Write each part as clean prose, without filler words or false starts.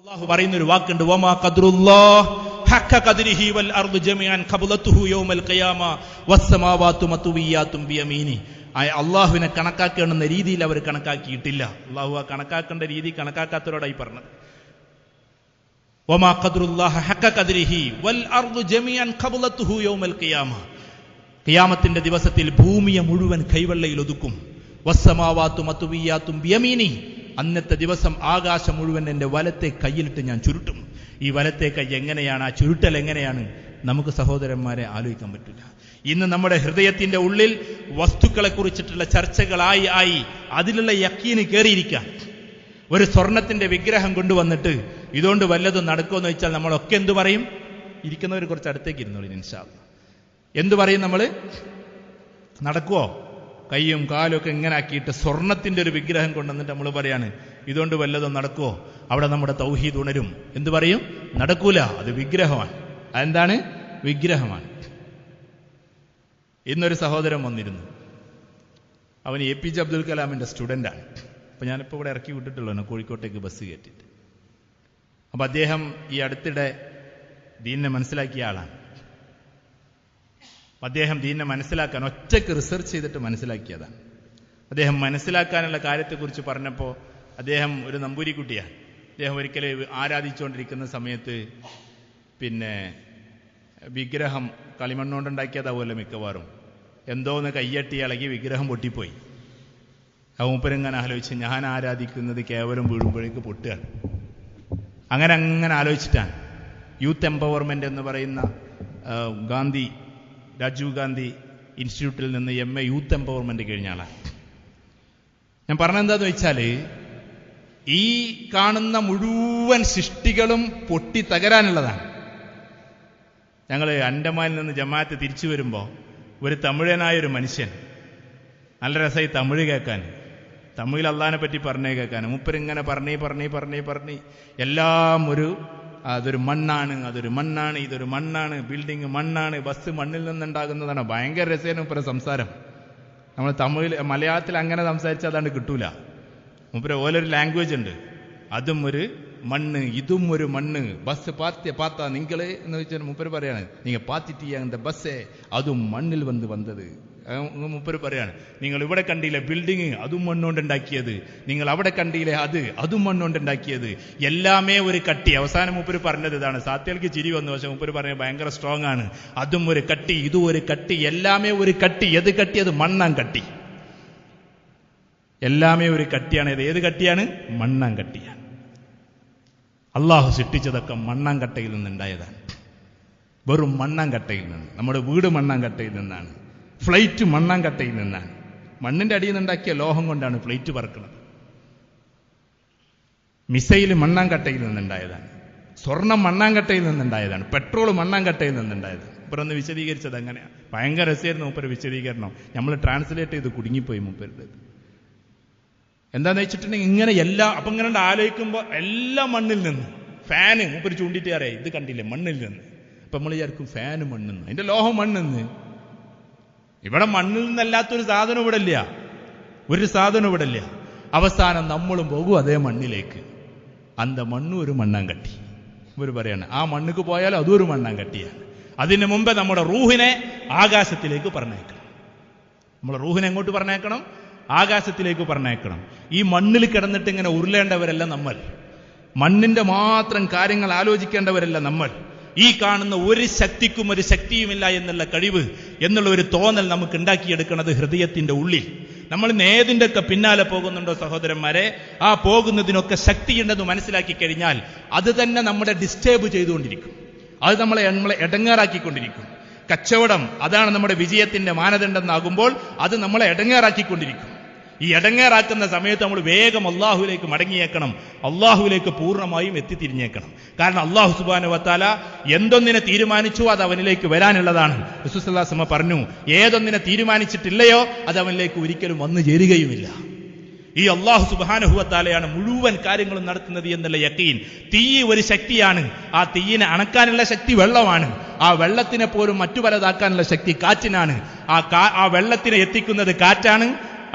അല്ലാഹു പറയുന്ന ഒരു വാക്കുണ്ട്, വമാ ഖദ്റുല്ലാഹ് ഹഖ ഖദ്രിഹി വൽ അർദു ജമീഅൻ ഖബ്ലതുഹു യൗമൽ ഖിയാമ വസ്സമാവാതു മത്വിയാതും ബിയമീനി. അള്ളാഹുവിനെ കണക്കാക്കേണ്ടുന്ന രീതിയിൽ അവർ കണക്കാക്കിയിട്ടില്ല. അള്ളാഹു ആ കണക്കാക്കേണ്ട രീതി കണക്കാക്കാത്തവരോടായി പറഞ്ഞത്. വമാ ഖദ്റുല്ലാഹ ഹഖ ഖദ്രിഹി വൽ അർദു ജമീഅൻ ഖബ്ലതുഹു യൗമൽ ഖിയാമ. ഖിയാമത്തിന്റെ ദിവസത്തിൽ ഭൂമിയെ മുഴുവൻ കൈവെള്ളയിൽ ഒതുക്കും. വസ്സമാവാതു മത്വിയാതും ബിയമീനി. അന്നത്തെ ദിവസം ആകാശം മുഴുവൻ എൻ്റെ വലത്തെ കയ്യിലിട്ട് ഞാൻ ചുരുട്ടും. ഈ വലത്തെ കൈ എങ്ങനെയാണ്, ആ ചുരുട്ടൽ എങ്ങനെയാണ്, നമുക്ക് സഹോദരന്മാരെ ആലോചിക്കാൻ പറ്റില്ല. ഇന്ന് നമ്മുടെ ഹൃദയത്തിന്റെ ഉള്ളിൽ വസ്തുക്കളെ കുറിച്ചിട്ടുള്ള ചർച്ചകളായി അതിലുള്ള യക്കീന് കയറിയിരിക്കാം. ഒരു സ്വർണത്തിന്റെ വിഗ്രഹം കൊണ്ടുവന്നിട്ട് ഇതുകൊണ്ട് വല്ലതും നടക്കുമെന്ന് വെച്ചാൽ നമ്മളൊക്കെ എന്തു പറയും? ഇരിക്കുന്നവർ കുറച്ച് അടുത്തേക്ക് ഇരുന്നോളൂ ഇൻഷാ അല്ലാഹ്. എന്തു പറയും നമ്മൾ? നടക്കുവോ? കൈയും കാലും ഒക്കെ ഇങ്ങനെ ആക്കിയിട്ട് സ്വർണത്തിന്റെ ഒരു വിഗ്രഹം കൊണ്ടുവന്നിട്ട് നമ്മൾ പറയാണ് ഇതുകൊണ്ട് വല്ലതും നടക്കുവോ? അവിടെ നമ്മുടെ തൗഹീദ് ഉണരും. എന്തു പറയും? നടക്കൂല, അത് വിഗ്രഹമാണ്. അതെന്താണ്? വിഗ്രഹമാണ്. ഇന്നൊരു സഹോദരൻ വന്നിരുന്നു. അവൻ APJ അബ്ദുൽ കലാമിന്റെ സ്റ്റുഡൻ്റാണ്. അപ്പൊ ഞാനിപ്പോൾ ഇവിടെ ഇറക്കി വിട്ടിട്ടുള്ളൂ കോഴിക്കോട്ടേക്ക് ബസ് കയറ്റിയിട്ട്. അപ്പൊ അദ്ദേഹം ഈ അടുത്തിടെ ദീനിനെ മനസ്സിലാക്കിയ ആളാണ്. അദ്ദേഹം ദീനിനെ മനസ്സിലാക്കാൻ ഒറ്റയ്ക്ക് റിസർച്ച് ചെയ്തിട്ട് മനസ്സിലാക്കിയതാണ്. അദ്ദേഹം മനസ്സിലാക്കാനുള്ള കാര്യത്തെക്കുറിച്ച് പറഞ്ഞപ്പോൾ അദ്ദേഹം ഒരു നമ്പൂരിക്കുട്ടിയാണ്. അദ്ദേഹം ഒരിക്കലും ആരാധിച്ചുകൊണ്ടിരിക്കുന്ന സമയത്ത് വിഗ്രഹം കളിമണ്ണുകൊണ്ടുണ്ടാക്കിയതാവുമല്ലോ മിക്കവാറും, എന്തോന്ന് കയ്യട്ടി ഇളകി വിഗ്രഹം പൊട്ടിപ്പോയി. മൂപ്പരിങ്ങനെ ആലോചിച്ച് ഞാൻ ആരാധിക്കുന്നത് കേവലം വീഴുമ്പോഴേക്ക് പൊട്ടുകയാണ്. അങ്ങനെ ആലോചിച്ചിട്ടാണ് യൂത്ത് എംപവർമെന്റ് എന്ന് പറയുന്ന രാജീവ് ഗാന്ധി ഇൻസ്റ്റിറ്റ്യൂട്ടിൽ നിന്ന് MA യൂത്ത് എംപവർമെന്റ് കഴിഞ്ഞ ആളാണ്. ഞാൻ പറഞ്ഞെന്താന്ന് വെച്ചാൽ ഈ കാണുന്ന മുഴുവൻ സൃഷ്ടികളും പൊട്ടി തകരാനുള്ളതാണ്. ഞങ്ങൾ അൻഡമാനിൽ നിന്ന് ജമാഅത്ത് തിരിച്ചു വരുമ്പോൾ ഒരു തമിഴനായൊരു മനുഷ്യൻ, നല്ല രസമായി തമിഴ് കേൾക്കാൻ, തമിഴിൽ അള്ളാഹിനെ പറ്റി പറഞ്ഞേ കേൾക്കാൻ. മൂപ്പരിങ്ങനെ പറഞ്ഞ് എല്ലാം അതൊരു മണ്ണാണ്, ഇതൊരു മണ്ണാണ്, ബിൽഡിങ് മണ്ണാണ്, ബസ് മണ്ണിൽ നിന്നുണ്ടാകുന്നതാണ്. ഭയങ്കര രസമാണ് മൂപ്പര സംസാരം. നമ്മൾ മലയാളത്തിൽ അങ്ങനെ സംസാരിച്ചാൽ അതാണ്ട് കിട്ടൂല. മൂപ്പര ഓലൊരു ലാംഗ്വേജ് ഉണ്ട്. അതും ഒരു മണ്ണ്, ഇതും ഒരു മണ്ണ്, ബസ് പാത്താ നിങ്ങള് എന്ന് വെച്ചാൽ മൂപ്പര് പറയാണ്, നിങ്ങൾ പാത്തിട്ടീയ அந்த ബസ്സേ അതും മണ്ണിൽ വന്നത്. മൂപ്പര് പറയാണ്, നിങ്ങൾ ഇവിടെ കണ്ടില്ലേ ബിൽഡിങ്, അതും മണ്ണുകൊണ്ടുണ്ടാക്കിയത്, നിങ്ങൾ അവിടെ കണ്ടില്ലേ അതും മണ്ണുകൊണ്ടുണ്ടാക്കിയത്, എല്ലാമേ ഒരു കട്ടി. അവസാനം മൂപ്പര് പറഞ്ഞത് ഇതാണ്. സാത്യൽക്ക് ചിരി വന്നു, പക്ഷെ മൂപ്പര് പറഞ്ഞ ഭയങ്കര സ്ട്രോങ് ആണ്. അതും ഒരു കട്ടി, ഇതും ഒരു കട്ടി, എല്ലാമേ ഒരു കട്ടി. ഏത് കട്ടി? അത് മണ്ണാൻ കട്ടി. എല്ലാമേ ഒരു കട്ടിയാണ്. ഏത് കട്ടിയാണ്? മണ്ണാൻ കട്ടിയാണ്. അള്ളാഹു സൃഷ്ടിച്ചതൊക്കെ മണ്ണാങ്കട്ടയിൽ നിന്നുണ്ടായതാണ്. വെറും മണ്ണാങ്കട്ടയിൽ നിന്ന്. നമ്മുടെ വീട് മണ്ണാങ്കട്ടയിൽ നിന്നാണ്. ഫ്ലൈറ്റ് മണ്ണാങ്കട്ടയിൽ നിന്നാണ്. മണ്ണിന്റെ അടിയിൽ നിന്നുണ്ടാക്കിയ ലോഹം കൊണ്ടാണ് ഫ്ലൈറ്റ് പറക്കുന്നത്. മിസൈൽ മണ്ണാങ്കട്ടയിൽ നിന്നുണ്ടായതാണ്. സ്വർണം മണ്ണാങ്കട്ടയിൽ നിന്നുണ്ടായതാണ്. പെട്രോൾ മണ്ണാങ്കട്ടയിൽ നിന്നുണ്ടായതാണ്. ഇപ്പറൊന്ന് വിശദീകരിച്ചത് അങ്ങനെയാണ്. ഭയങ്കര രസമായിരുന്നു മൂപ്പര് വിശദീകരണം. നമ്മൾ ട്രാൻസ്ലേറ്റ് ചെയ്ത് കുടുങ്ങിപ്പോയി മൂപ്പരുടെ. എന്താന്ന് വെച്ചിട്ടുണ്ടെങ്കിൽ ഇങ്ങനെ അപ്പൊ ഇങ്ങനെ ആലോചിക്കുമ്പോൾ എല്ലാം മണ്ണിൽ നിന്ന്. ഫാന് മൂപ്പര് ചൂണ്ടിട്ട് അറിയാം, ഇത് കണ്ടില്ലേ മണ്ണിൽ നിന്ന്. അപ്പൊ നമ്മൾ വിചാരിക്കും ഫാന് മണ്ണിന്ന്, അതിന്റെ ലോഹം മണ്ണിന്ന്. ഇവിടെ മണ്ണിൽ നിന്നല്ലാത്തൊരു സാധനം ഇവിടെ ഇല്ല, ഒരു സാധനം ഇവിടെ ഇല്ല. അവസാനം നമ്മളും പോകും അതേ മണ്ണിലേക്ക്. അന്ത മണ്ണും ഒരു മണ്ണാങ്കട്ടി. ഇവർ പറയാണ് ആ മണ്ണിക്ക് പോയാലും അതും ഒരു മണ്ണാങ്കട്ടിയാണ്. അതിന് മുമ്പേ നമ്മുടെ റൂഹിനെ ആകാശത്തിലേക്ക് പറഞ്ഞേക്കണം. നമ്മളെ റൂഹിനെ എങ്ങോട്ട് പറഞ്ഞേക്കണം? ആകാശത്തിലേക്ക് പറഞ്ഞേക്കണം. ഈ മണ്ണിൽ കിടന്നിട്ട് ഇങ്ങനെ ഉരുളേണ്ടവരല്ല നമ്മൾ. മണ്ണിന്റെ മാത്രം കാര്യങ്ങൾ ആലോചിക്കേണ്ടവരല്ല നമ്മൾ. ഈ കാണുന്ന ഒരു ശക്തിക്കും ഒരു ശക്തിയുമില്ല എന്നുള്ള കഴിവ് എന്നുള്ള ഒരു തോന്നൽ നമുക്ക് ഉണ്ടാക്കിയെടുക്കുന്നത് ഹൃദയത്തിന്റെ ഉള്ളിൽ. നമ്മൾ ഇന്ന് ഏതിൻ്റെ ഒക്കെ പിന്നാലെ പോകുന്നുണ്ടോ സഹോദരന്മാരെ, ആ പോകുന്നതിനൊക്കെ ശക്തിയുണ്ടെന്ന് മനസ്സിലാക്കി കഴിഞ്ഞാൽ അത് തന്നെ നമ്മളെ ഡിസ്റ്റേബ് ചെയ്തുകൊണ്ടിരിക്കും. അത് നമ്മളെ എടങ്ങേറാക്കിക്കൊണ്ടിരിക്കും. കച്ചവടം അതാണ് നമ്മുടെ വിജയത്തിന്റെ മാനദണ്ഡമെന്നാകുമ്പോൾ അത് നമ്മളെ എടങ്ങേറാക്കിക്കൊണ്ടിരിക്കും. ഈ എടങ്ങേറാക്കുന്ന സമയത്ത് നമ്മൾ വേഗം അള്ളാഹുവിലേക്ക് മടങ്ങിയേക്കണം. അള്ളാഹുവിലേക്ക് പൂർണ്ണമായും എത്തിത്തിരിഞ്ഞേക്കണം. കാരണം അള്ളാഹു സുബ്ഹാനഹു വ തആല എന്തൊന്നിനെ തീരുമാനിച്ചു അത് അവനിലേക്ക് വരാനുള്ളതാണ്. റസൂൽ സല്ലല്ലാഹു അലൈഹി വസല്ലം പറഞ്ഞു, ഏതൊന്നിനെ തീരുമാനിച്ചിട്ടില്ലയോ അത് അവനിലേക്ക് ഒരിക്കലും വന്നു ചേരുകയുമില്ല. ഈ അള്ളാഹു സുബ്ഹാനഹു വ തആലയാണ് മുഴുവൻ കാര്യങ്ങളും നടത്തുന്നത് എന്നുള്ള യഖീൻ. തീ ഒരു ശക്തിയാണ്. ആ തീയിനെ അണക്കാനുള്ള ശക്തി വെള്ളമാണ്. ആ വെള്ളത്തിനെ പോലും മറ്റു പലതാക്കാനുള്ള ശക്തി കാറ്റിനാണ്. ആ വെള്ളത്തിനെ എത്തിക്കുന്നത് കാറ്റാണ്.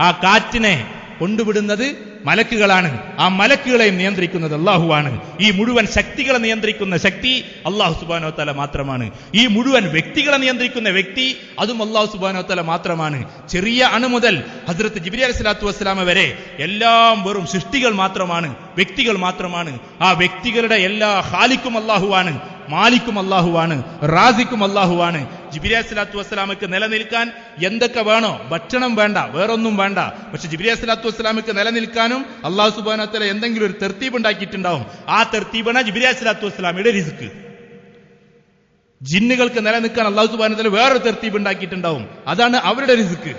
ആ കാറ്റിനെ കൊണ്ടുവിടുന്നത് മലക്കുകളാണ്. ആ മലക്കുകളെയും നിയന്ത്രിക്കുന്നത് അള്ളാഹുവാണ്. ഈ മുഴുവൻ ശക്തികളെ നിയന്ത്രിക്കുന്ന ശക്തി അള്ളാഹു സുബ്ഹാനഹു വ തആല മാത്രമാണ്. ഈ മുഴുവൻ വ്യക്തികളെ നിയന്ത്രിക്കുന്ന വ്യക്തി അതും അള്ളാഹു സുബ്ഹാനഹു വ തആല മാത്രമാണ്. ചെറിയ അണു മുതൽ ഹസ്രത്ത് ജിബ്രീൽ അലൈഹിസ്സലാത്തു വസ്സലാമ വരെ എല്ലാം വെറും സൃഷ്ടികൾ മാത്രമാണ്, വ്യക്തികൾ മാത്രമാണ്. ആ വ്യക്തികളുടെ എല്ലാ ഖാലിക്കും അള്ളാഹുവാണ്, മാലിക്കും അള്ളാഹുവാണ്, റാസിക്കും അള്ളാഹുവാണ്. ജിബ്രീൽ അലൈഹിസ്സലാത്തു വസ്സലാമക്ക് നിലനിൽക്കാൻ എന്തൊക്കെ വേണോ, ഭക്ഷണം വേണ്ട, വേറൊന്നും വേണ്ട. പക്ഷെ ജിബ്രീൽ അലൈഹിസ്സലാത്തു വസ്സലാമക്ക് നിലനിൽക്കാനും അള്ളാഹു സുബ്ഹാനഹു വ തആല എന്തെങ്കിലും ഒരു തർത്തീബ് ഉണ്ടാക്കിയിട്ടുണ്ടാവും. ആ തർത്തീബാണ് ജിബ്രീൽ അലൈഹിസ്സലാത്തു വസ്സലാമയുടെ റിസ്ക്. ജിന്നുകൾക്ക് നിലനിൽക്കാൻ അള്ളാഹു സുബ്ഹാനഹു വ തആല വേറൊരു തർത്തീബ് ഉണ്ടാക്കിയിട്ടുണ്ടാവും, അതാണ് അവരുടെ റിസ്ക്.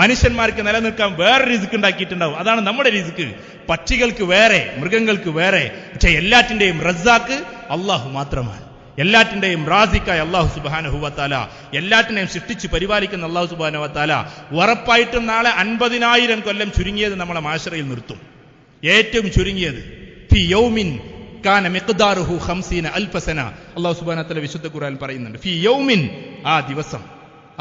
മനുഷ്യന്മാർക്ക് നിലനിൽക്കാൻ വേറെ റിസ്ക് ഉണ്ടാക്കിയിട്ടുണ്ടാവും, അതാണ് നമ്മുടെ റിസ്ക്. പക്ഷികൾക്ക് വേറെ, മൃഗങ്ങൾക്ക് വേറെ. പക്ഷെ എല്ലാറ്റിന്റെയും റസ്സാക്ക് അള്ളാഹു മാത്രമാണ്. എല്ലാറ്റിന്റെയും റാസിക്കായ അള്ളാഹു സുബ്ഹാനഹു വ തആല, എല്ലാറ്റിനെയും സൃഷ്ടിച്ച് പരിപാലിക്കുന്ന അള്ളാഹു സുബ്ഹാനഹു വ തആല ഉറപ്പായിട്ടും നാളെ 50,000 കൊല്ലം ചുരുങ്ങിയത് നമ്മളെ മാശറയിൽ നിർത്തും. ഏറ്റവും ചുരുങ്ങിയത് ഫി യൗമിൻ കാന മിഖ്ദാറുഹു 50,000 സന. അള്ളാഹു സുബ്ഹാനഹു വ തആല വിശുദ്ധ ഖുർആനിൽ പറയുന്നുണ്ട് ഫി യൗമിൻ, ആ ദിവസം,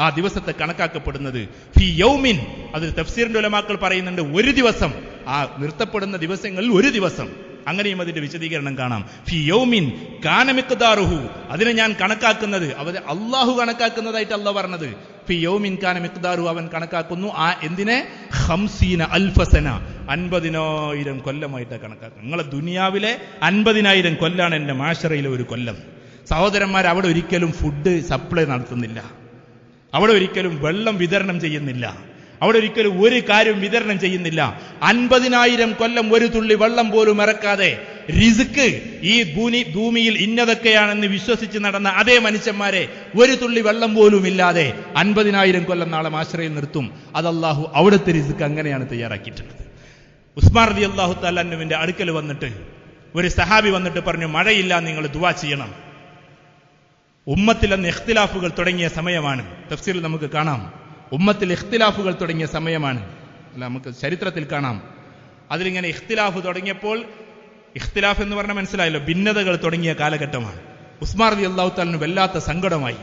ആ ദിവസത്തെ കണക്കാക്കപ്പെടുന്നത് ഫി യൗമിൻ. അതിൽ തഫ്സീറിന്റെ ഉലമാക്കൾ പറയുന്നുണ്ട് ഒരു ദിവസം, ആ നിർത്തപ്പെടുന്ന ദിവസങ്ങളിൽ ഒരു ദിവസം. അങ്ങനെയും അതിന്റെ വിശദീകരണം കാണാം. ഫി യൗമിൻ കാന മിഖ്ദാറുഹു, അതിനെ ഞാൻ കണക്കാക്കുന്നത്, അവരെ അള്ളാഹു കണക്കാക്കുന്നതായിട്ട് അള്ളാഹു പറഞ്ഞത്. ഫി യൗമിൻ കാന മിഖ്ദാറുഹു, അവൻ കണക്കാക്കുന്നു. ആ എന്തിനെ? 50,000 സന, 50,000 കൊല്ലമായിട്ടാണ് കണക്കാക്കുന്നത്. നിങ്ങളെ ദുനിയാവിലെ 50,000 കൊല്ലാണ് എന്റെ മാശറയിലെ ഒരു കൊല്ലം. സഹോദരന്മാർ, അവിടെ ഒരിക്കലും ഫുഡ് സപ്ലൈ നടത്തുന്നില്ല, അവിടെ ഒരിക്കലും വെള്ളം വിതരണം ചെയ്യുന്നില്ല, അവിടെ ഒരിക്കലും ഒരു കാര്യം വിതരണം ചെയ്യുന്നില്ല. 50,000 കൊല്ലം ഒരു തുള്ളി വെള്ളം പോലും ഇറക്കാതെ റിസ്ക് ഈ ഭൂമിയിൽ ഇന്നതൊക്കെയാണെന്ന് വിശ്വസിച്ച് നടന്ന അതേ മനുഷ്യന്മാരെ ഒരു തുള്ളി വെള്ളം പോലും ഇല്ലാതെ 50,000 കൊല്ലം നാളെ മാശറയിൽ നിർത്തും. അത് അല്ലാഹു അവിടുത്തെ റിസ്ക് അങ്ങനെയാണ് തയ്യാറാക്കിയിട്ടുള്ളത്. ഉസ്മാൻ റളിയല്ലാഹു തആല അൻഹുവിന്റെ അടുക്കൽ വന്നിട്ട് ഒരു സഹാബി വന്നിട്ട് പറഞ്ഞു, മഴയില്ല, നിങ്ങൾ ദുആ ചെയ്യണം. ഉമ്മത്തിൽ അന്ന് ഇഖ്തിലാഫുകൾ തുടങ്ങിയ സമയമാണ്. തഫ്സീറിൽ നമുക്ക് കാണാം, ഉമ്മത്തിൽ ഇഖ്തിലാഫുകൾ തുടങ്ങിയ സമയമാണ്. അല്ല, നമുക്ക് ചരിത്രത്തിൽ കാണാം. അതിലിങ്ങനെ ഇഖ്തിലാഫ് തുടങ്ങിയപ്പോൾ, ഇഖ്തിലാഫ് എന്ന് പറഞ്ഞാൽ മനസ്സിലായല്ലോ, ഭിന്നതകൾ തുടങ്ങിയ കാലഘട്ടമാണ്. ഉസ്മാൻ റളിയല്ലാഹു തആല അൻഹു വല്ലാത്ത സങ്കടമായി.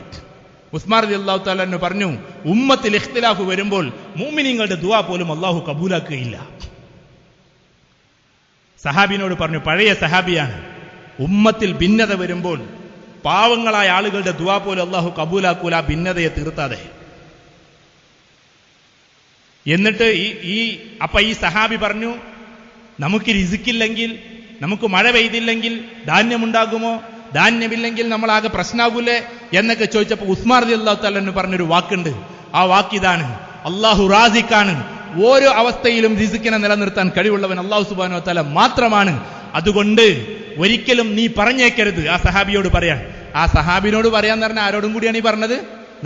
ഉസ്മാൻ റളിയല്ലാഹു തആല അൻഹു പറഞ്ഞു, ഉമ്മത്തിൽ ഇഖ്തിലാഫ് വരുമ്പോൾ മുഅ്മിനീങ്ങളുടെ ദുആ പോലും അല്ലാഹു കബൂലാക്കുകയില്ല. സഹാബിനോട് പറഞ്ഞു, പഴയ സഹാബിയാണ്, ഉമ്മത്തിൽ ഭിന്നത വരുമ്പോൾ പാവങ്ങളായ ആളുകളുടെ ദുആ പോലും അല്ലാഹു കബൂലാക്കൂല, ഭിന്നതയെ തീർത്താതെ. എന്നിട്ട് ഈ സഹാബി പറഞ്ഞു, നമുക്ക് റിസ്ക്കില്ലെങ്കിൽ, നമുക്ക് മഴ പെയ്തില്ലെങ്കിൽ ധാന്യമുണ്ടാകുമോ? ധാന്യമില്ലെങ്കിൽ നമ്മളാകെ പ്രശ്നാകൂലേ എന്നൊക്കെ ചോദിച്ചപ്പോൾ ഉസ്മാൻ റളിയല്ലാഹു തആല അൻഹു പറഞ്ഞൊരു വാക്കുണ്ട്. ആ വാക്കിതാണ്, അല്ലാഹു റാസിഖാണ്. ഓരോ അവസ്ഥയിലും റിസ്ക്കിനെ നിലനിർത്താൻ കഴിവുള്ളവൻ അല്ലാഹു സുബ്ഹാനഹു വ തആല മാത്രമാണ്. അതുകൊണ്ട് ഒരിക്കലും നീ പറഞ്ഞേക്കരുത്. ആ സഹാബിയോട് പറയാൻ, ആ സഹാബിനോട് പറയാന്ന് പറഞ്ഞാൽ ആരോടും കൂടിയാണ് ഈ പറഞ്ഞത്?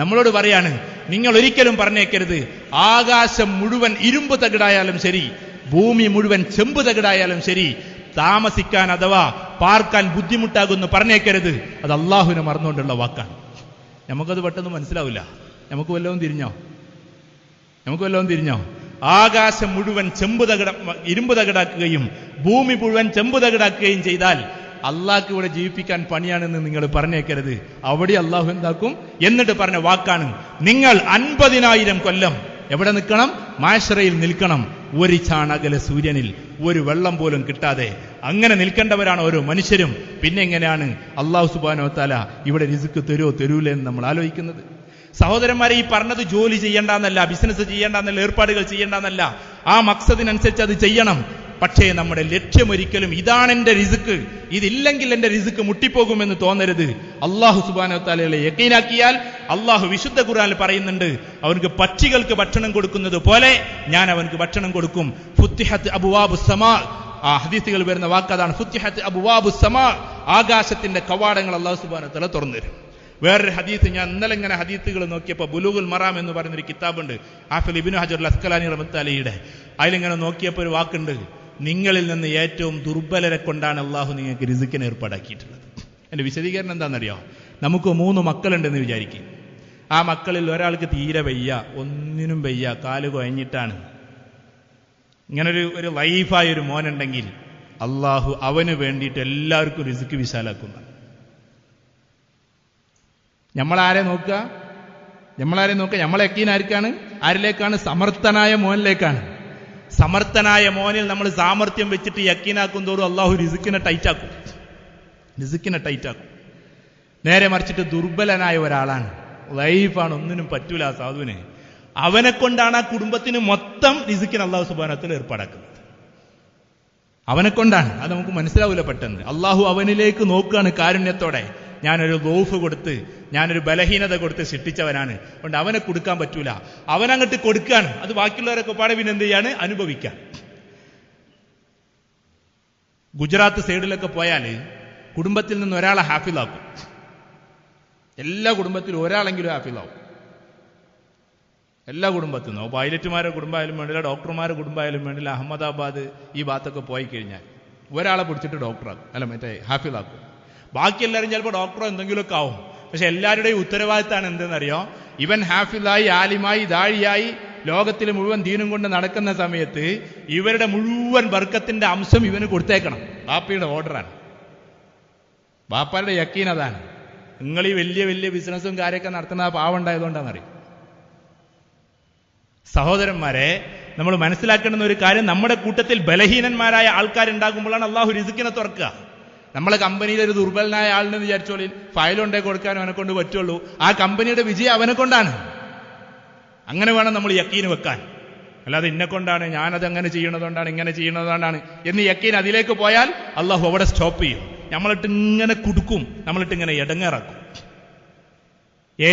നമ്മളോട് പറയാണ്, നിങ്ങൾ ഒരിക്കലും പറഞ്ഞേക്കരുത് ആകാശം മുഴുവൻ ഇരുമ്പ് തകിടായാലും ശരി, ഭൂമി മുഴുവൻ ചെമ്പ് തകിടായാലും ശരി, താമസിക്കാൻ അഥവാ പാർക്കാൻ ബുദ്ധിമുട്ടാകുന്നു പറഞ്ഞേക്കരുത്. അത് അള്ളാഹുവിനെ മറന്നുകൊണ്ടുള്ള വാക്കാണ്. നമുക്കത് പെട്ടെന്ന് മനസ്സിലാവില്ല. നമുക്ക് വല്ലതും തിരിഞ്ഞോ? ആകാശം മുഴുവൻ ഇരുമ്പ് തകിടാക്കുകയും ഭൂമി മുഴുവൻ ചെമ്പ് തകിടാക്കുകയും ചെയ്താൽ അള്ളാഹ്ക്ക് ഇവിടെ ജീവിപ്പിക്കാൻ പണിയാണെന്ന് നിങ്ങൾ പറഞ്ഞേക്കരുത്. അവിടെ അള്ളാഹു എന്താക്കും? എന്നിട്ട് പറഞ്ഞ വാക്കാണ്, നിങ്ങൾ 50,000 കൊല്ലം എവിടെ നിൽക്കണം? മാശറയിൽ നിൽക്കണം. ഒരു ചാണകല സൂര്യനിൽ ഒരു വെള്ളം പോലും കിട്ടാതെ അങ്ങനെ നിൽക്കേണ്ടവരാണ് ഓരോ മനുഷ്യരും. പിന്നെ എങ്ങനെയാണ് അള്ളാഹു സുബ്ഹാനഹു വ തആല ഇവിടെ റിസ്ക് തരൂലേ എന്ന് നമ്മൾ ആലോചിക്കുന്നത്? സഹോദരന്മാരെ, ഈ പറഞ്ഞത് ജോലി ചെയ്യേണ്ടെന്നല്ല, ബിസിനസ് ചെയ്യേണ്ടെന്നല്ല, ഏർപ്പാടുകൾ ചെയ്യേണ്ടെന്നല്ല. ആ മക്സദിനനുസരിച്ച് അത് ചെയ്യണം. പക്ഷേ നമ്മുടെ ലക്ഷ്യം ഒരിക്കലും ഇതാണ് എന്റെ റിസ്ക്, ഇതില്ലെങ്കിൽ എന്റെ റിസ്ക് മുട്ടിപ്പോകുമെന്ന് തോന്നരുത്. അല്ലാഹു സുബ്ഹാനഹു വ തആലയെ യഖീനാക്കിയാൽ അല്ലാഹു വിശുദ്ധ ഖുർആനിൽ പറയുന്നുണ്ട്, അവർക്ക് പക്ഷികൾക്ക് ഭക്ഷണം കൊടുക്കുന്നത് പോലെ ഞാൻ അവർക്ക് ഭക്ഷണം കൊടുക്കും. ഫുത്തിഹത്ത് അബ്വാബുസ് സമാ, ആ ഹദീസുകൾ വരുന്ന വാക്കതാണ്, ഫുത്തിഹത്ത് അബ്വാബുസ് സമാ, ആകാശത്തിന്റെ കവാടങ്ങൾ അല്ലാഹു സുബ്ഹാനഹു വ തആല തുറന്നു തരും. വേറൊരു ഹദീസ്, ഞാൻ ഇന്നലെ ഇങ്ങനെ ഹദീസുകൾ നോക്കിയപ്പോൾ ബുലൂഗുൽ മറാം എന്ന് പറയുന്നൊരു കിതാബുണ്ട്, ഹാഫിൽ ഇബ്നു ഹജർ അസ്ഖലാനി റഹ്മത്തുള്ളാഹി അലൈഹിയുടെ. അതിലിങ്ങനെ നോക്കിയപ്പോൾ ഒരു വാക്കുണ്ട്, നിങ്ങളിൽ നിന്ന് ഏറ്റവും ദുർബലരെ കൊണ്ടാണ് അള്ളാഹു നിങ്ങൾക്ക് റിസ്ക്കിനെ ഏർപ്പാടാക്കിയിട്ടുള്ളത്. എൻ്റെ വിശദീകരണം എന്താണെന്നറിയോ? നമുക്ക് 3 മക്കളുണ്ടെന്ന് വിചാരിക്കും. ആ മക്കളിൽ ഒരാൾക്ക് തീരെ വയ്യ, ഒന്നിനും വയ്യ, കാല് കുഴഞ്ഞിട്ടാണ്. ഇങ്ങനൊരു ലൈഫായൊരു മോനുണ്ടെങ്കിൽ അള്ളാഹു അവന് വേണ്ടിയിട്ട് എല്ലാവർക്കും റിസ്ക് വിശാലാക്കുന്നതാണ്. നമ്മളാരെ നോക്കുക? നമ്മളെ യക്കീൻ ആർക്കാണ്? ആരിലേക്കാണ്? സമർത്ഥനായ മോനിലേക്കാണ്. സമർത്ഥനായ മോനിൽ നമ്മൾ സാമർത്ഥ്യം വെച്ചിട്ട് യക്കീനാക്കും തോറും അള്ളാഹു റിസ്ക്കിനെ ടൈറ്റാക്കും. നേരെ മറിച്ചിട്ട് ദുർബലനായ ഒരാളാണ്, ലൈഫാണ്, ഒന്നിനും പറ്റൂല ആ സാധുവിനെ, അവനെ കൊണ്ടാണ് ആ കുടുംബത്തിന് മൊത്തം റിസ്ക്കിന് അള്ളാഹു സുബ്ഹാനഹു വ തആല ഏർപ്പാടാക്കുന്നത്. അവനെ കൊണ്ടാണ്. അത് നമുക്ക് മനസ്സിലാവില്ല പെട്ടെന്ന്. അള്ളാഹു അവനിലേക്ക് നോക്കുകയാണ് കാരുണ്യത്തോടെ. ഞാനൊരു ദൗഫ് കൊടുത്ത്, ഞാനൊരു ബലഹീനത കൊടുത്ത് സൃഷ്ടിച്ചവനാണ്, അതുകൊണ്ട് അവനെ കൊടുക്കാൻ പറ്റൂല, അവനങ്ങോട്ട് കൊടുക്കുകയാണ്. അത് ബാക്കിയുള്ളവരൊക്കെ പാടെ പിന്നെ എന്ത് ചെയ്യാണ്? അനുഭവിക്കാൻ. ഗുജറാത്ത് സൈഡിലൊക്കെ പോയാൽ കുടുംബത്തിൽ നിന്ന് ഒരാളെ ഹാഫിളാക്കും. എല്ലാ കുടുംബത്തിലും ഒരാളെങ്കിലും ഹാഫിളാവും. എല്ലാ കുടുംബത്തിൽ നിന്നും. പൈലറ്റുമാരുടെ കുടുംബമായാലും വേണ്ടില്ല, ഡോക്ടർമാരുടെ കുടുംബമായാലും വേണ്ടില്ല. അഹമ്മദാബാദ് ഈ ഭാഗത്തൊക്കെ പോയി കഴിഞ്ഞാൽ ഒരാളെ പിടിച്ചിട്ട് ഡോക്ടറാക്കും, അല്ല മറ്റേ ഹാഫിളാക്കും. ബാക്കി എല്ലാവരും ചിലപ്പോൾ ഡോക്ടറോ എന്തെങ്കിലുമൊക്കെ ആവും. പക്ഷെ എല്ലാവരുടെയും ഉത്തരവാദിത്തമാണ് എന്തെന്നറിയോ? ഇവൻ ഹാഫിളായി, ആലിമായി, ദാഴിയായി ലോകത്തിൽ മുഴുവൻ ദീനും കൊണ്ട് നടക്കുന്ന സമയത്ത് ഇവരുടെ മുഴുവൻ ബർക്കത്തിന്റെ അംശം ഇവന് കൊടുത്തേക്കണം. ബാപ്പയുടെ ഓർഡറാണ്, ബാപ്പാരുടെ യക്കീൻ അതാണ്. നിങ്ങൾ ഈ വലിയ വലിയ ബിസിനസ്സും കാര്യമൊക്കെ നടത്തുന്ന ആ പാവം ഉണ്ടായതുകൊണ്ടാണെന്നറിയും. സഹോദരന്മാരെ, നമ്മൾ മനസ്സിലാക്കേണ്ടുന്ന ഒരു കാര്യം, നമ്മുടെ കൂട്ടത്തിൽ ബലഹീനന്മാരായ ആൾക്കാരുണ്ടാകുമ്പോഴാണ് അള്ളാഹു റിസ്ക്കിനെ തുറക്കുക. നമ്മളെ കമ്പനിയിൽ ഒരു ദുർബലനായ ആളിനെന്ന് വിചാരിച്ചോളി, ഫയലുണ്ടേ കൊടുക്കാനും അവനെ കൊണ്ട് പറ്റുള്ളൂ. ആ കമ്പനിയുടെ വിജയം അവനെ കൊണ്ടാണ്. അങ്ങനെ വേണം നമ്മൾ യക്കീന് വെക്കാൻ. അല്ലാതെ ഇന്നെ കൊണ്ടാണ്, ഞാനത് അങ്ങനെ ചെയ്യണതുകൊണ്ടാണ്, ഇങ്ങനെ ചെയ്യണതുകൊണ്ടാണ് എന്ന് യക്കീൻ അതിലേക്ക് പോയാൽ അള്ളാഹു അവിടെ സ്റ്റോപ്പ് ചെയ്യും. നമ്മളിട്ട് ഇങ്ങനെ കുടുക്കും, നമ്മളിട്ട് ഇങ്ങനെ ഇടങ്ങേറാക്കും.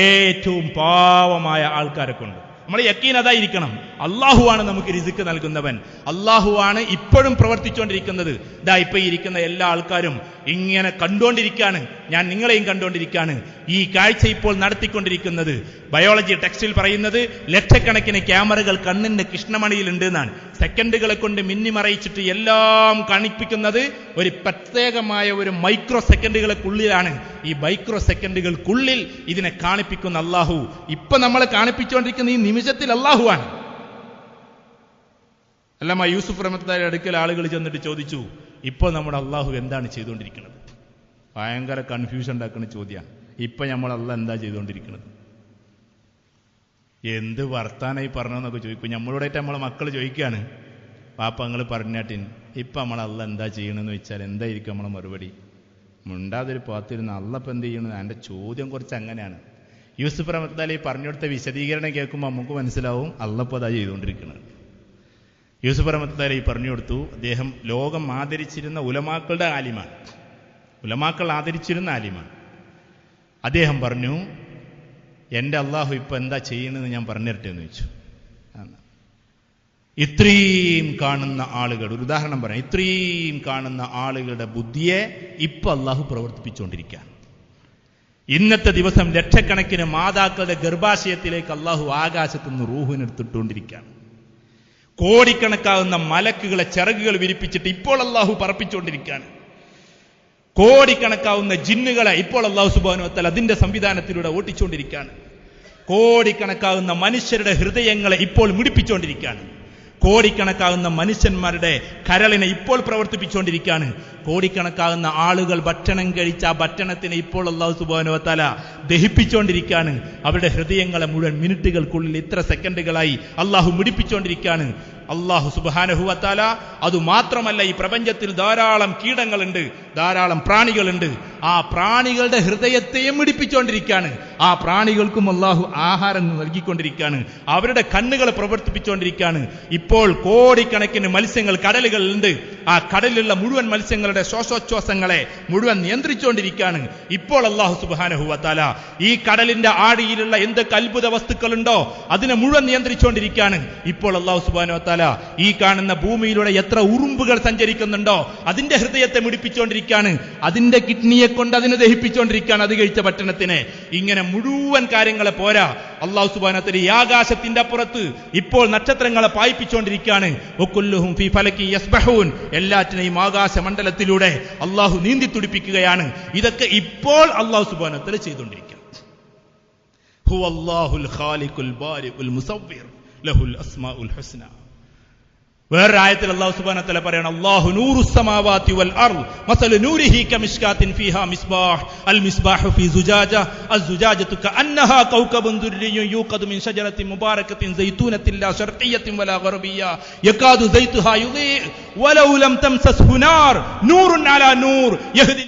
ഏറ്റവും പാവമായ ആൾക്കാരെ കൊണ്ട് നമ്മൾ യക്കീൻ അതായിരിക്കണം. അള്ളാഹുവാണ് നമുക്ക് റിസ്ക് നൽകുന്നവൻ, അള്ളാഹുവാണ് ഇപ്പോഴും പ്രവർത്തിച്ചുകൊണ്ടിരിക്കുന്നത്. ഇതാ ഇപ്പൊ ഇരിക്കുന്ന എല്ലാ ആൾക്കാരും ഇങ്ങനെ കണ്ടുകൊണ്ടിരിക്കുകയാണ്, ഞാൻ നിങ്ങളെയും കണ്ടുകൊണ്ടിരിക്കുകയാണ്. ഈ കാഴ്ച ഇപ്പോൾ നടത്തിക്കൊണ്ടിരിക്കുന്നത് ബയോളജി ടെക്സ്റ്റിൽ പറയുന്നത് ലക്ഷക്കണക്കിന് ക്യാമറകൾ കണ്ണിന്റെ കൃഷ്ണമണിയിലുണ്ട് എന്നാണ്. സെക്കൻഡുകളെ കൊണ്ട് മിന്നിമറയിച്ചിട്ട് എല്ലാം കാണിപ്പിക്കുന്നത് ഒരു പ്രത്യേകമായ ഒരു മൈക്രോ സെക്കൻഡുകൾക്കുള്ളിലാണ്. ഈ മൈക്രോ സെക്കൻഡുകൾക്കുള്ളിൽ ഇതിനെ കാണിപ്പിക്കുന്ന അള്ളാഹു ഇപ്പൊ നമ്മളെ കാണിപ്പിച്ചുകൊണ്ടിരിക്കുന്ന ഈ നിമിഷത്തിൽ അള്ളാഹുവാണ്. അല്ലാമ യൂസുഫ് റഹ്മത്തുള്ളാഹി അടുക്കൽ ആളുകൾ ചെന്നിട്ട് ചോദിച്ചു, ഇപ്പോൾ നമ്മുടെ അള്ളാഹു എന്താണ് ചെയ്തുകൊണ്ടിരിക്കുന്നത്? ഭയങ്കര കൺഫ്യൂഷൻ ഉണ്ടാക്കുന്ന ചോദ്യമാണ്. ഇപ്പൊ നമ്മൾ അള്ളാഹ് എന്താ ചെയ്തുകൊണ്ടിരിക്കുന്നത്? എന്ത് വർത്താനായി പറഞ്ഞെന്നൊക്കെ ചോദിക്കും. നമ്മളോടായിട്ട് നമ്മളെ മക്കൾ ചോദിക്കുകയാണ്, പാപ്പ നിങ്ങൾ പറഞ്ഞാട്ടിൻ ഇപ്പൊ നമ്മൾ അള്ളാഹ് എന്താ ചെയ്യണമെന്ന് വെച്ചാൽ എന്തായിരിക്കും നമ്മളെ മറുപടി? മുണ്ടാതൊരു പാത്തിരുന്ന് അള്ളപ്പം എന്ത് ചെയ്യണമെന്ന്. എൻ്റെ ചോദ്യം കുറച്ച് അങ്ങനെയാണ്. യൂസുഫ് റഹ്മത്തുള്ളാഹി പറഞ്ഞു കൊടുത്ത വിശദീകരണം കേൾക്കുമ്പോൾ നമുക്ക് മനസ്സിലാവും അള്ളപ്പോൾ അതാ ചെയ്തുകൊണ്ടിരിക്കുന്നത്. യൂസുഫ് റഹ്മത്തുള്ളാഹി പറഞ്ഞു കൊടുത്തു, അദ്ദേഹം ലോകം ആദരിച്ചിരുന്ന ഉലമാക്കളുടെ ആലിമാണ്, ഉലമാക്കൾ ആദരിച്ചിരുന്ന ആലിമാണ്. അദ്ദേഹം പറഞ്ഞു, എൻ്റെ അള്ളാഹു ഇപ്പൊ എന്താ ചെയ്യണമെന്ന് ഞാൻ പറഞ്ഞു തരട്ടെ എന്ന് ചോദിച്ചു. ഇത്രയും കാണുന്ന ആളുകൾ, ഒരു ഉദാഹരണം പറയാം, ഇത്രയും കാണുന്ന ആളുകളുടെ ബുദ്ധിയെ ഇപ്പൊ അള്ളാഹു പ്രവർത്തിപ്പിച്ചുകൊണ്ടിരിക്കുകയാണ്. ഇന്നത്തെ ദിവസം ലക്ഷക്കണക്കിന് മാതാക്കളുടെ ഗർഭാശയത്തിലേക്ക് അള്ളാഹു ആകാശത്തുനിന്ന് റൂഹിനെടുത്തിട്ടുകൊണ്ടിരിക്കുകയാണ്. കോടിക്കണക്കാവുന്ന മലക്കുകളെ ചിറകുകൾ വിരിപ്പിച്ചിട്ട് ഇപ്പോൾ അള്ളാഹു പറപ്പിച്ചുകൊണ്ടിരിക്കുകയാണ്. കോടിക്കണക്കാവുന്ന ജിന്നുകളെ ഇപ്പോൾ അള്ളാഹു സുബ്ഹാനഹു വ തആല അതിന്റെ സംവിധാനത്തിലൂടെ ഓട്ടിച്ചുകൊണ്ടിരിക്കുകയാണ്. കോടിക്കണക്കാവുന്ന മനുഷ്യരുടെ ഹൃദയങ്ങളെ ഇപ്പോൾ മിടിപ്പിച്ചുകൊണ്ടിരിക്കുകയാണ്. കോടിക്കണക്കാവുന്ന മനുഷ്യന്മാരുടെ കരളിനെ ഇപ്പോൾ പ്രവർത്തിപ്പിച്ചുകൊണ്ടിരിക്കുകയാണ്. കോടിക്കണക്കാവുന്ന ആളുകൾ ഭക്ഷണം കഴിച്ച ആ ഭക്ഷണത്തിനെ ഇപ്പോൾ അല്ലാഹു സുബ്ഹാനഹു വ തആല ദഹിപ്പിച്ചുകൊണ്ടിരിക്കുകയാണ്. അവരുടെ ഹൃദയങ്ങളെ മുഴുവൻ മിനിറ്റുകൾക്കുള്ളിൽ ഇത്ര സെക്കൻഡുകളായി അള്ളാഹു മിടിപ്പിച്ചുകൊണ്ടിരിക്കുകയാണ്. അള്ളാഹു സുബ്ഹാനഹു വ തആല അതുമാത്രമല്ല, ഈ പ്രപഞ്ചത്തിൽ ധാരാളം കീടങ്ങളുണ്ട്, ധാരാളം പ്രാണികളുണ്ട്. ആ പ്രാണികളുടെ ഹൃദയത്തെയും മിടിപ്പിച്ചുകൊണ്ടിരിക്കുകയാണ്. ആ പ്രാണികൾക്കും അള്ളാഹു ആഹാരം നൽകിക്കൊണ്ടിരിക്കുകയാണ്. അവരുടെ കണ്ണുകൾ പ്രവർത്തിപ്പിച്ചുകൊണ്ടിരിക്കുകയാണ്. ഇപ്പോൾ കോടിക്കണക്കിന് മത്സ്യങ്ങൾ കടലുകളിലുണ്ട്. ആ കടലിലുള്ള മുഴുവൻ മത്സ്യങ്ങളുടെ ശ്വാസോച്ഛ്വാസങ്ങളെ മുഴുവൻ നിയന്ത്രിച്ചുകൊണ്ടിരിക്കുകയാണ്. ഇപ്പോൾ അള്ളാഹു സുബ്ഹാനഹു വ തആല ഈ കടലിന്റെ ആടിയിലുള്ള എന്തൊക്കെ അത്ഭുത വസ്തുക്കളുണ്ടോ അതിനെ മുഴുവൻ നിയന്ത്രിച്ചുകൊണ്ടിരിക്കുകയാണ്. ഇപ്പോൾ അള്ളാഹു സുബ്ഹാനഹു വ തആല ഈ കാണുന്ന ഭൂമിയിലൂടെ എത്ര ഉറുമ്പുകൾ സഞ്ചരിക്കുന്നുണ്ടോ അതിന്റെ ഹൃദയത്തെ മിടിപ്പിച്ചുകൊണ്ടിരിക്കുകയാണ്. അതിന്റെ കിഡ്നിയെ കൊണ്ട് അതിനെ ദഹിപ്പിച്ചുകൊണ്ടിരിക്കുകയാണ്, അത് കഴിച്ച ഭക്ഷണത്തിനെ. ഇങ്ങനെ മുഴുവൻ കാര്യങ്ങളെ പോരാ, അള്ളാഹു സുബ്ഹാനഹു വ തആല ഈ ആകാശത്തിന്റെ അപ്പുറത്ത് ഇപ്പോൾ നക്ഷത്രങ്ങളെ പായിപ്പിച്ചുകൊണ്ടിരിക്കുകയാണ്. വകുല്ലുഹും ഫീ ഫലകി യസ്ബഹൂൻ, എല്ലാറ്റിനെയും ആകാശമണ്ഡലത്തിലൂടെ അള്ളാഹു നീന്തി തുടിപ്പിക്കുകയാണ്. ഇതൊക്കെ ഇപ്പോൾ അള്ളാഹു സുബ്ഹാനഹു വ തആല ചെയ്തുകൊണ്ടിരിക്കുകയാണ്. ഹുവല്ലാഹുൽ ഖാലിഖുൽ ബാരിഉൽ മുസവ്വിർ ലഹുൽ അസ്മാഉൽ ഹുസ്ന. വേറൊരു ആയത്തിൽ അല്ലാഹു സുബ്ഹാനഹു വ തആല പറയാണ് അല്ലാഹു നൂറുസ് സമാവാതി വൽ അർദ് മസലു നൂരിഹി കമിശ്കാത്തിൻ ഫീഹാ മിസ്ബാഹ് അൽ മിസ്ബാഹു ഫീ സുജാജ അസ്സുജാജതു കഅന്നഹാ കൗകബുൻ ദുർരിയ്യുൻ യൂഖദു മിൻ ശജറത്തിൻ മുബാറകത്തിൻ സൈതൂനത്തിൻ ലാ ശർഖിയ്യത്തിൻ വലാ ഗർബിയ്യ യകാദു സൈതുഹാ യുളീ വലൗ ലം തംസസ്ഹു നാർ നൂറുൻ അലാ നൂർ യഹ്ദി